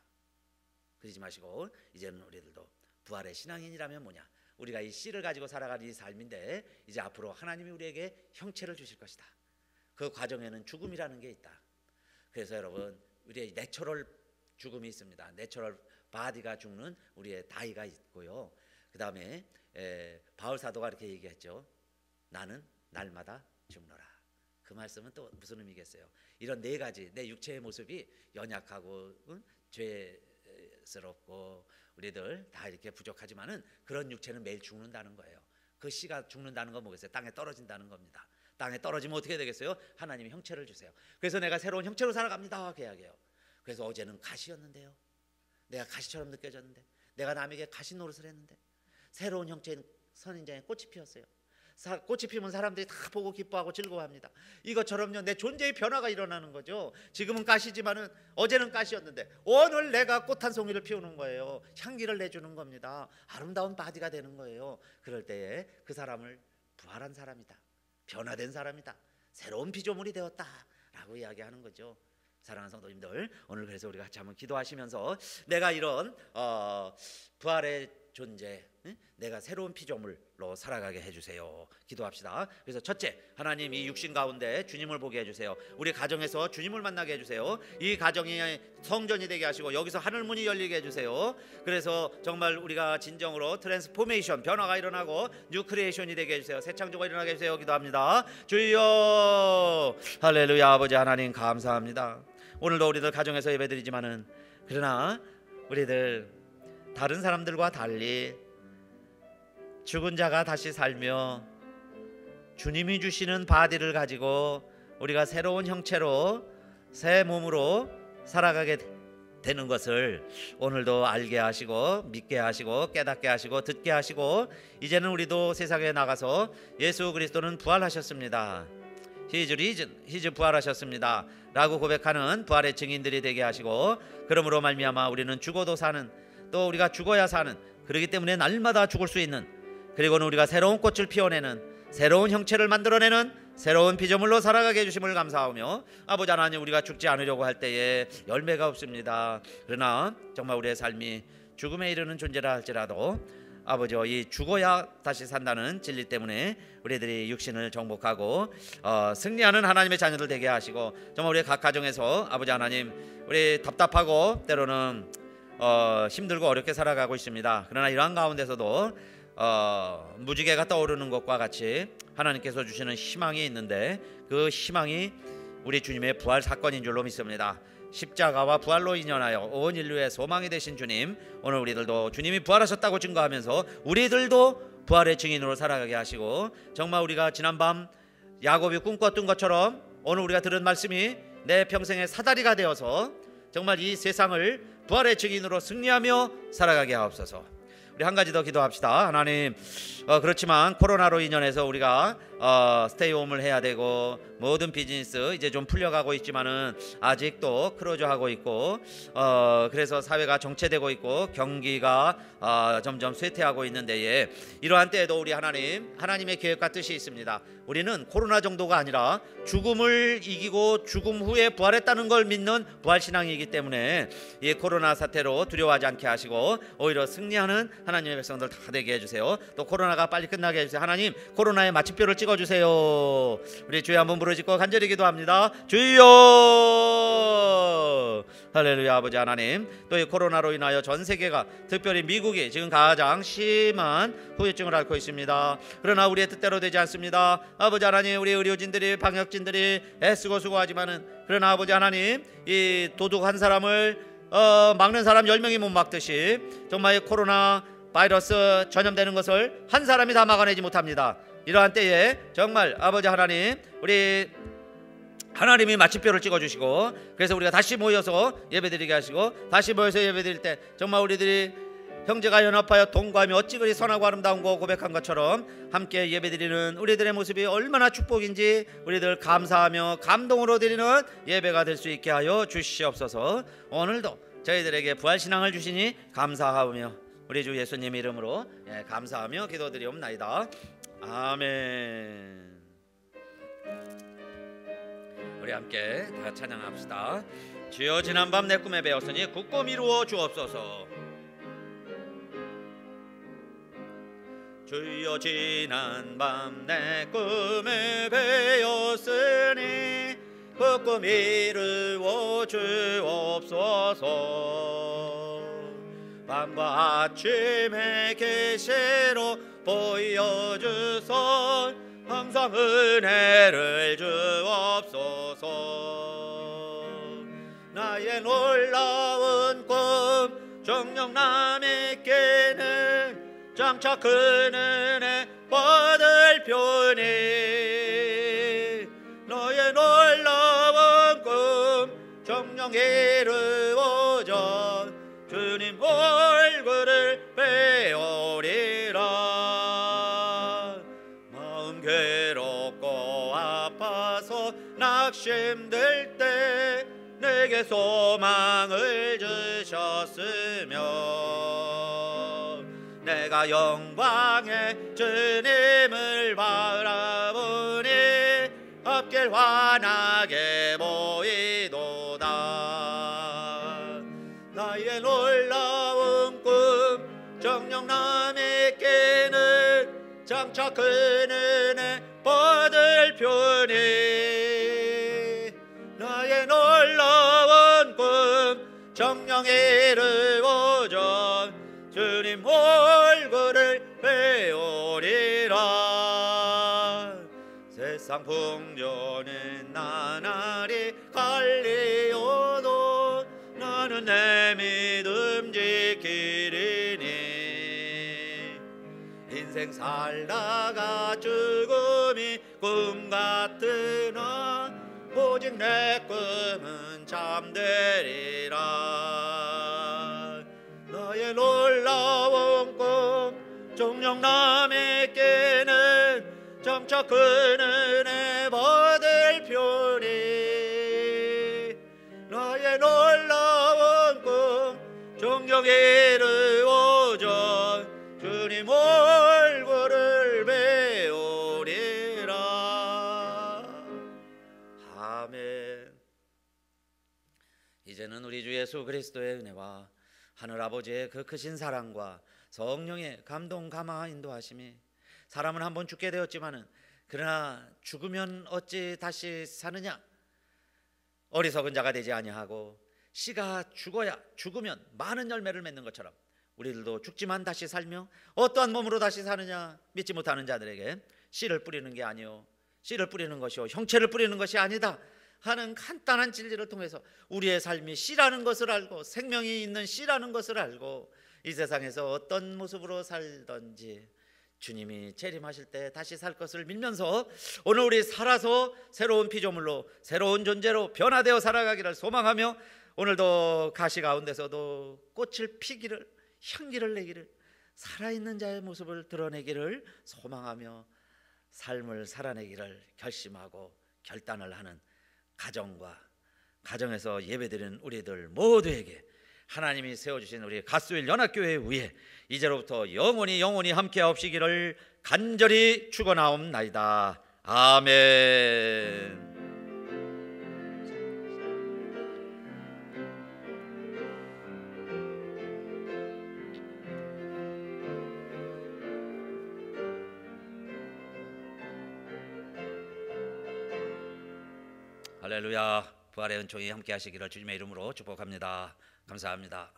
그러지 마시고 이제는 우리들도 부활의 신앙인이라면 뭐냐? 우리가 이 씨를 가지고 살아가는 이 삶인데 이제 앞으로 하나님이 우리에게 형체를 주실 것이다. 그 과정에는 죽음이라는 게 있다. 그래서 여러분 우리의 내추럴 죽음이 있습니다. 내추럴 바디가 죽는 우리의 다이가 있고요. 그 다음에 바울 사도가 이렇게 얘기했죠. 나는 날마다 죽노라. 그 말씀은 또 무슨 의미겠어요? 이런 네 가지, 내 육체의 모습이 연약하고 죄스럽고 우리들 다 이렇게 부족하지만은 그런 육체는 매일 죽는다는 거예요. 그 씨가 죽는다는 건 뭐겠어요? 땅에 떨어진다는 겁니다. 땅에 떨어지면 어떻게 되겠어요? 하나님이 형체를 주세요. 그래서 내가 새로운 형체로 살아갑니다. 그 이야기예요. 그래서 어제는 가시였는데요, 내가 가시처럼 느껴졌는데, 내가 남에게 가시 노릇을 했는데 새로운 형체인 선인장에 꽃이 피었어요. 꽃이 피면 사람들이 다 보고 기뻐하고 즐거워합니다. 이것처럼요, 내 존재의 변화가 일어나는 거죠. 지금은 가시지만은 어제는 가시였는데 오늘 내가 꽃 한 송이를 피우는 거예요. 향기를 내주는 겁니다. 아름다운 바디가 되는 거예요. 그럴 때에 그 사람을 부활한 사람이다, 변화된 사람이다, 새로운 피조물이 되었다라고 이야기하는 거죠. 사랑하는 성도님들, 오늘 그래서 우리가 같이 한번 기도하시면서 내가 이런 부활의 존재, 내가 새로운 피조물로 살아가게 해주세요. 기도합시다. 그래서 첫째, 하나님 이 육신 가운데 주님을 보게 해주세요. 우리 가정에서 주님을 만나게 해주세요. 이 가정이 성전이 되게 하시고 여기서 하늘문이 열리게 해주세요. 그래서 정말 우리가 진정으로 트랜스포메이션, 변화가 일어나고 뉴 크리에이션이 되게 해주세요. 새 창조가 일어나게 해주세요. 기도합니다. 주여, 할렐루야. 아버지 하나님 감사합니다. 오늘도 우리들 가정에서 예배드리지만은 그러나 우리들 다른 사람들과 달리 죽은 자가 다시 살며 주님이 주시는 바디를 가지고 우리가 새로운 형체로 새 몸으로 살아가게 되는 것을 오늘도 알게 하시고 믿게 하시고 깨닫게 하시고 듣게 하시고 이제는 우리도 세상에 나가서 예수 그리스도는 부활하셨습니다, He is risen, He is 부활하셨습니다 라고 고백하는 부활의 증인들이 되게 하시고, 그러므로 말미암아 우리는 죽어도 사는, 또 우리가 죽어야 사는, 그렇기 때문에 날마다 죽을 수 있는, 그리고는 우리가 새로운 꽃을 피워내는, 새로운 형체를 만들어내는 새로운 피조물로 살아가게 해주심을 감사하며, 아버지 하나님 우리가 죽지 않으려고 할 때에 열매가 없습니다. 그러나 정말 우리의 삶이 죽음에 이르는 존재라 할지라도 아버지 이 죽어야 다시 산다는 진리 때문에 우리들이 육신을 정복하고 승리하는 하나님의 자녀들 되게 하시고, 정말 우리 각 가정에서 아버지 하나님 우리 답답하고 때로는 힘들고 어렵게 살아가고 있습니다. 그러나 이러한 가운데서도 무지개가 떠오르는 것과 같이 하나님께서 주시는 희망이 있는데 그 희망이 우리 주님의 부활 사건인 줄로 믿습니다. 십자가와 부활로 인연하여 온 인류의 소망이 되신 주님, 오늘 우리들도 주님이 부활하셨다고 증거하면서 우리들도 부활의 증인으로 살아가게 하시고, 정말 우리가 지난밤 야곱이 꿈꿨던 것처럼 오늘 우리가 들은 말씀이 내 평생의 사다리가 되어서 정말 이 세상을 부활의 증인으로 승리하며 살아가게 하옵소서. 우리 한 가지 더 기도합시다. 하나님, 그렇지만 코로나로 인연해서 우리가 스테이홈을 해야 되고 모든 비즈니스 이제 좀 풀려가고 있지만은 아직도 크로즈하고 있고 그래서 사회가 정체되고 있고 경기가 점점 쇠퇴하고 있는데에 이러한 때에도 우리 하나님의 계획과 뜻이 있습니다. 우리는 코로나 정도가 아니라 죽음을 이기고 죽음 후에 부활했다는 걸 믿는 부활신앙이기 때문에 이 코로나 사태로 두려워하지 않게 하시고 오히려 승리하는 하나님의 백성들 다 되게 해주세요. 또 코로나가 빨리 끝나게 해주세요. 하나님, 코로나의 마침표를 찍어주세요. 우리 주여 한번 부르짖고 간절히 기도합니다. 주여, 할렐루야. 아버지 하나님, 또 이 코로나로 인하여 전 세계가, 특별히 미국이 지금 가장 심한 후유증을 앓고 있습니다. 그러나 우리의 뜻대로 되지 않습니다. 아버지 하나님, 우리 의료진들이, 방역진들이 애쓰고 수고하지만은, 그러나 아버지 하나님, 이 도둑 한 사람을 막는 사람 10명이 못 막듯이 정말 이 코로나 바이러스 전염되는 것을 한 사람이 다 막아내지 못합니다. 이러한 때에 정말 아버지 하나님, 우리 하나님이 마침표를 찍어주시고, 그래서 우리가 다시 모여서 예배드리게 하시고, 다시 모여서 예배드릴 때 정말 우리들이 형제가 연합하여 동거하며 어찌 그리 선하고 아름다운 거 고백한 것처럼 함께 예배드리는 우리들의 모습이 얼마나 축복인지 우리들 감사하며 감동으로 드리는 예배가 될 수 있게 하여 주시옵소서. 오늘도 저희들에게 부활신앙을 주시니 감사하며 우리 주 예수님 이름으로 감사하며 기도드리옵나이다. 아멘. 우리 함께 다 찬양합시다. 주여, 지난밤 내 꿈에 배웠으니 굳고 미루어 주옵소서. 주여, 지난밤 내 꿈에 배웠으니 굳고 미루어 주옵소서. 밤과 아침의 계시로 보여주소 항상 은혜를 주옵소서. 나의 놀라운 꿈 정녕 남에게는 장차 큰 은혜 받을 편이, 너의 놀라운 꿈 정녕 이루어져 주님 얼굴을 배우리라. 마음 낙심될 때 내게 소망을 주셨으며 내가 영광의 주님을 바라보니 앞길 환하게 보이도다. 나의 놀라운 꿈 정녕 남이 끼는 장차 큰 은혜 받을 편이 나의 놀라운 꿈 정녕 이루어져 주님 얼굴을 배우리라. 세상 풍조는 나날이 갈리어도 나는 내 믿음 지키리니 인생 살다가 죽음이 꿈 같으나 오직 내 꿈은 잠되리라. 나의 놀라운 꿈 정녕 남이 끼는 장차 큰 은혜 받을 편이 나의 놀라운 꿈 정녕 이루어져 주님 얼굴을 배우리라. 아멘. 이제는 우리 주 예수 그리스도의 은혜와 하늘 아버지의 그 크신 사랑과 성령의 감동 감화 인도하심이 사람은 한번 죽게 되었지만은 그러나 죽으면 어찌 다시 사느냐 어리석은 자가 되지 아니하고 씨가 죽으면 많은 열매를 맺는 것처럼 우리들도 죽지만 다시 살며 어떠한 몸으로 다시 사느냐 믿지 못하는 자들에게 씨를 뿌리는 게 아니요 씨를 뿌리는 것이요 형체를 뿌리는 것이 아니다 하는 간단한 진리를 통해서 우리의 삶이 씨라는 것을 알고 생명이 있는 씨라는 것을 알고 이 세상에서 어떤 모습으로 살던지 주님이 재림하실 때 다시 살 것을 믿으면서 오늘 우리 살아서 새로운 피조물로 새로운 존재로 변화되어 살아가기를 소망하며 오늘도 가시 가운데서도 꽃을 피기를 향기를 내기를 살아있는 자의 모습을 드러내기를 소망하며 삶을 살아내기를 결심하고 결단을 하는 가정과 가정에서 예배드리는 우리들 모두에게 하나님이 세워주신 우리 갓수일 연합교회 위에 이제로부터 영원히 함께하옵시기를 간절히 축원하옵나이다. 아멘. 할렐루야. 부활의 은총이 함께 하시기를 주님의 이름으로 축복합니다. 감사합니다.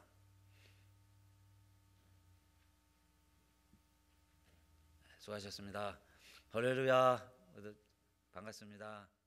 수고하셨습니다. 할렐루야. 반갑습니다.